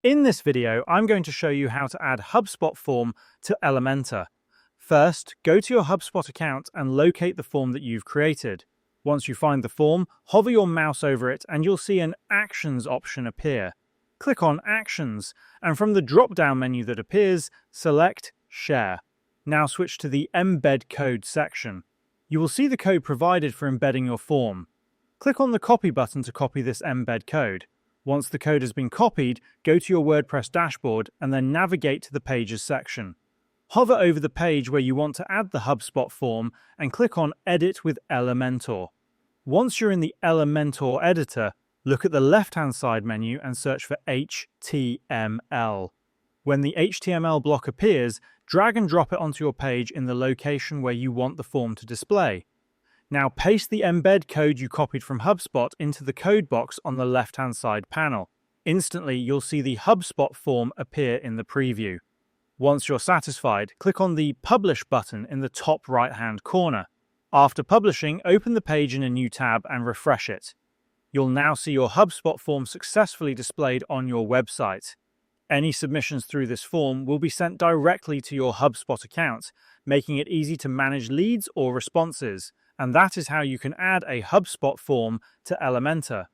In this video, I'm going to show you how to add HubSpot form to Elementor. First, go to your HubSpot account and locate the form that you've created. Once you find the form, hover your mouse over it and you'll see an Actions option appear. Click on Actions, and from the drop-down menu that appears, select Share. Now switch to the Embed Code section. You will see the code provided for embedding your form. Click on the Copy button to copy this embed code. Once the code has been copied, go to your WordPress dashboard and then navigate to the Pages section. Hover over the page where you want to add the HubSpot form and click on Edit with Elementor. Once you're in the Elementor editor, look at the left-hand side menu and search for HTML. When the HTML block appears, drag and drop it onto your page in the location where you want the form to display. Now paste the embed code you copied from HubSpot into the code box on the left-hand side panel. Instantly, you'll see the HubSpot form appear in the preview. Once you're satisfied, click on the Publish button in the top right-hand corner. After publishing, open the page in a new tab and refresh it. You'll now see your HubSpot form successfully displayed on your website. Any submissions through this form will be sent directly to your HubSpot account, making it easy to manage leads or responses. And that is how you can add a HubSpot form to Elementor.